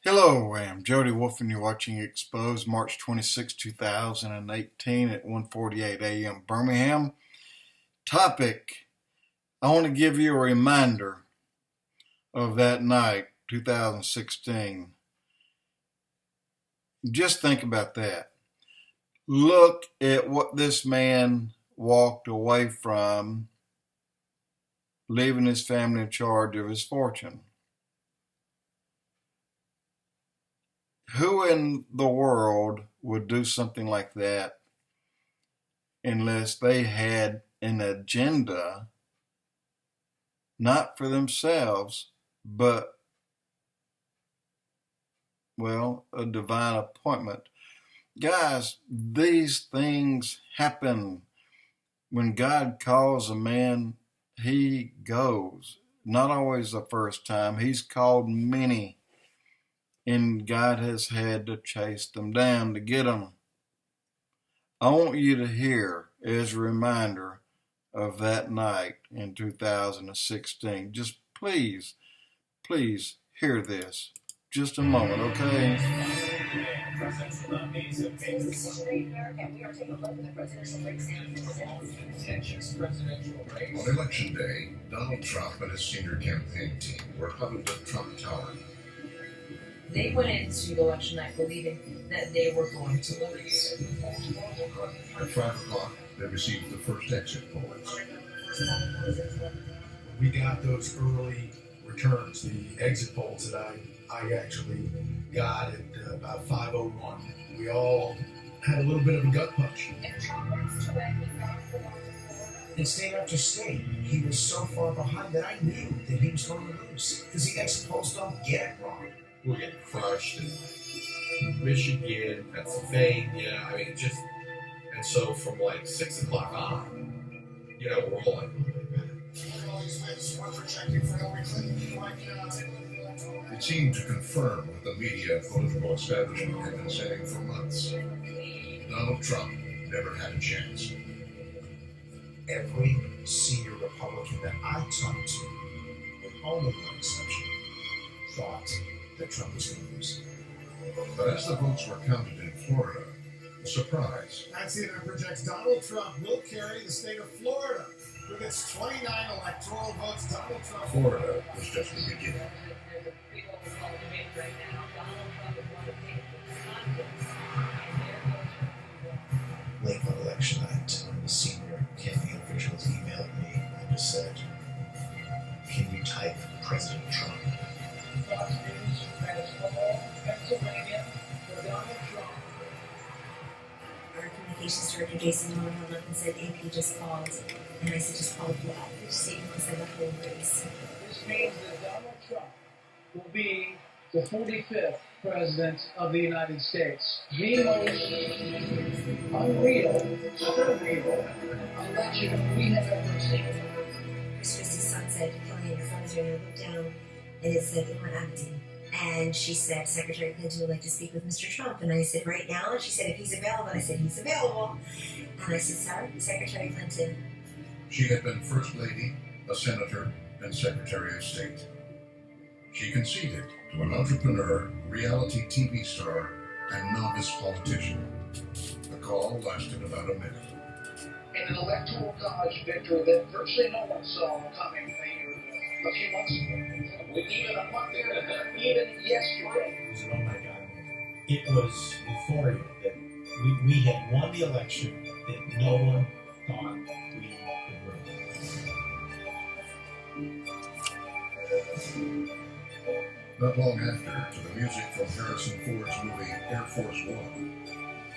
Hello, I'm Jody Wolf and you're watching Expoz, March 26, 2018 at 1:48 a.m. Birmingham. Topic, I want to give you a reminder of that night, 2016. Just think about that. Look at what this man walked away from, leaving his family in charge of his fortune. Who in the world would do something like that unless they had an agenda, not for themselves, but, well, a divine appointment? Guys, these things happen. When God calls a man, he goes. Not always the first time. He's called many. And God has had to chase them down to get them. I want you to hear as a reminder of that night in 2016. Just please hear this. Just a moment, okay? On Election Day, Donald Trump and his senior campaign team were huddled at Trump Tower. They went into election night believing that they were going to lose. At 5 o'clock, they received the first exit polls. We got those early returns, the exit polls that I actually got at about 5:01. We all had a little bit of a gut punch. And state after state, he was so far behind that I knew that he was going to lose because the exit polls don't get it wrong. We're getting crushed in Michigan, Pennsylvania. I mean, just, and so from like 6 o'clock on, we're all like, It seemed to confirm what the media and political establishment had been saying for months. Donald Trump never had a chance. Every senior Republican that I talked to, with only one exception, thought that Trump was going to lose. But as the votes were counted in Florida, a surprise. CNN projects Donald Trump will carry the state of Florida. With its 29 electoral votes, Donald Trump... Florida was just the beginning. Late on election night, one of the senior campaign officials emailed me and just said, "Can you type President Trump?" Our communications director, Jason Miller, held up and said, AP just called. And I said, just call what? Just say because I left the race. This means that Donald Trump will be the 45th President of the United States. The most unreal, surreal election we have ever seen. Chris Christie's son said, Kelly, your phone is ringing. I looked down and it said they were acting. And she said, Secretary Clinton would like to speak with Mr. Trump. And I said, right now? And she said, if he's available. And I said, he's available. And I said, sorry, Secretary Clinton. She had been First Lady, a Senator, and Secretary of State. She conceded to an entrepreneur, reality TV star, and novice politician. The call lasted about a minute. In an electoral college victory that virtually no one saw coming a few months ago. Even a month ago, even yesterday. He said, oh my God. It was euphoria that we had won the election that no one thought we could win. Not long after, to the music from Harrison Ford's movie Air Force One,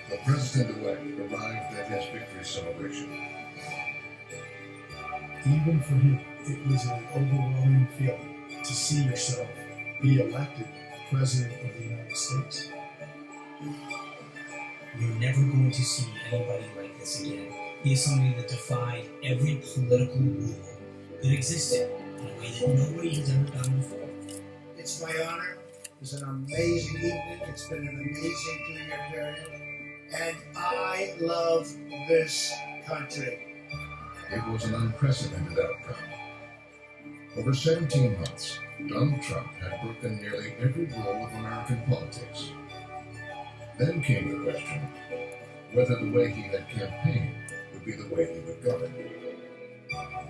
the president-elect arrived at his victory celebration. Even for him, it was an overwhelming feeling to see yourself be elected President of the United States. You're never going to see anybody like this again. He is somebody that defied every political rule that existed in a way that nobody has ever done before. It's my honor. It's an amazing evening. It's been an amazing 2-year period. And I love this country. It was an unprecedented outcome. Over 17 months, Donald Trump had broken nearly every rule of American politics. Then came the question whether the way he had campaigned would be the way he would govern.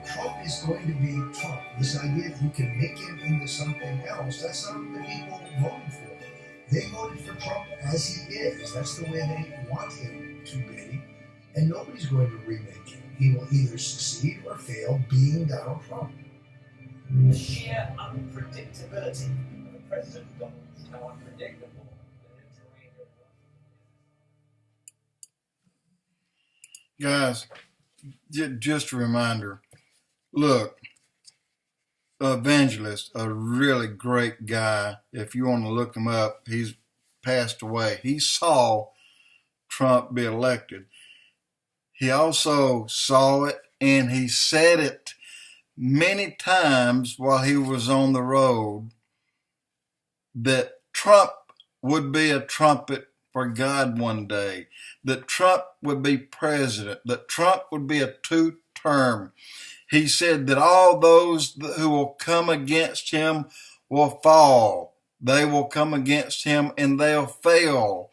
Trump is going to be Trump. This idea that you can make him into something else, that's not what the people voted for. They voted for Trump as he is. That's the way they want him to be. And nobody's going to remake him. He will either succeed or fail being Donald Trump. The sheer unpredictability of the president of government, how unpredictable the terrain of Guys, just a reminder. Look, Evangelist, a really great guy. If you want to look him up, he's passed away. He saw Trump be elected. He also saw it, and he said it many times while he was on the road, that Trump would be a trumpet for God one day, that Trump would be president, that Trump would be a two-term. He said that all those who will come against him will fall. They will come against him and they'll fail.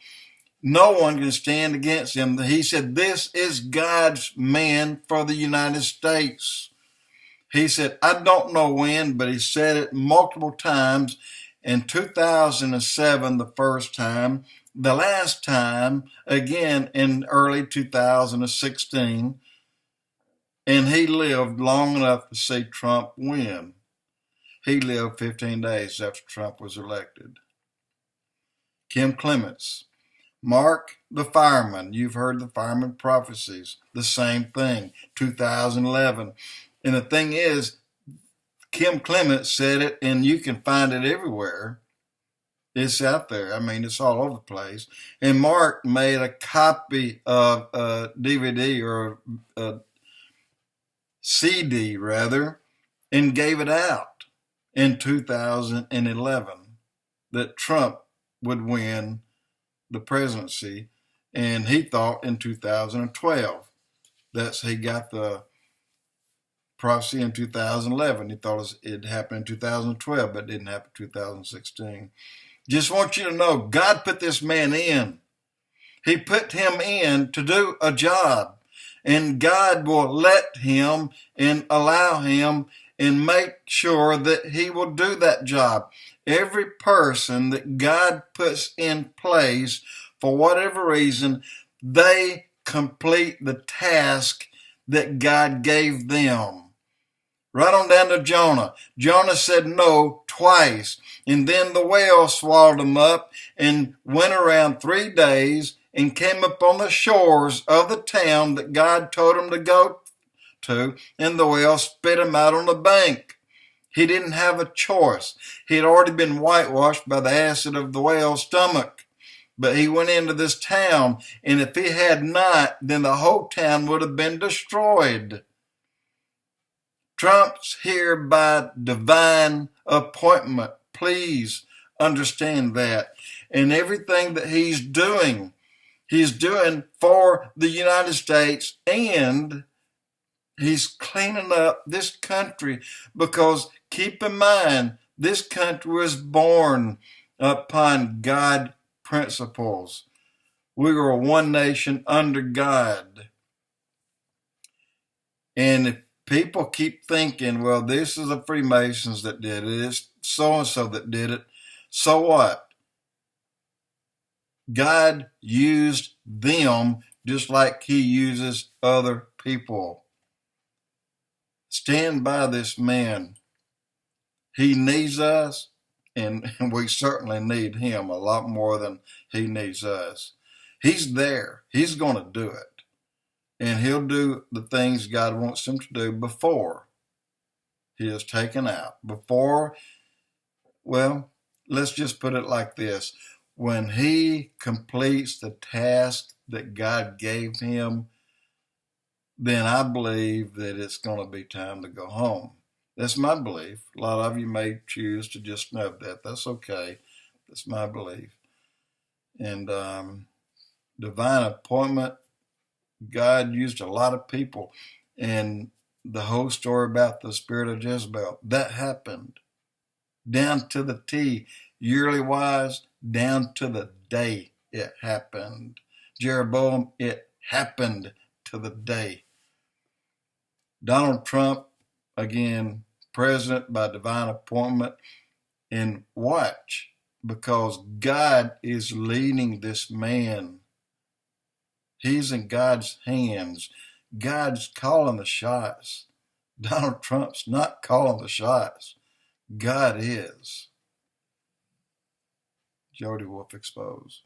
No one can stand against him. He said, this is God's man for the United States. He said, I don't know when, but he said it multiple times. In 2007, the first time, the last time, again in early 2016, and he lived long enough to see Trump win. He lived 15 days after Trump was elected. Kim Clements. Mark the fireman. You've heard the fireman prophecies. The same thing. 2011. And the thing is, Kim Clements said it, and you can find it everywhere. It's out there. I mean, it's all over the place. And Mark made a copy of a DVD or a CD, rather, and gave it out in 2011 that Trump would win the presidency, and he thought in 2012. He got the prophecy in 2011. He thought it happened in 2012, but it didn't happen in 2016. Just want you to know, God put this man in. He put him in to do a job, and God will let him and allow him and make sure that he will do that job. Every person that God puts in place, for whatever reason, they complete the task that God gave them. Right on down to Jonah. Jonah said no twice, and then the whale swallowed him up and went around 3 days and came up on the shores of the town that God told him to go to, and the whale spit him out on the bank. He didn't have a choice. He had already been whitewashed by the acid of the whale's stomach. But he went into this town, and if he had not, then the whole town would have been destroyed. Trump's here by divine appointment. Please understand that. And everything that he's doing for the United States, and he's cleaning up this country, because keep in mind, this country was born upon God principles. We were one nation under God. And if people keep thinking, well, this is the Freemasons that did it, it's so-and-so that did it, so what? God used them just like he uses other people. Stand by this man. He needs us, and we certainly need him a lot more than he needs us. He's there. He's going to do it. And he'll do the things God wants him to do before he is taken out. Before, well, let's just put it like this. When he completes the task that God gave him, then I believe that it's going to be time to go home. That's my belief. A lot of you may choose to just snub that. That's okay. That's my belief. And divine appointment, God used a lot of people. And the whole story about the spirit of Jezebel. That happened down to the T, yearly wise, down to the day it happened. Jeroboam, it happened to the day. Donald Trump, again, president by divine appointment. And watch, because God is leading this man. He's in God's hands. God's calling the shots. Donald Trump's not calling the shots. God is. Jody Wolf Expoz.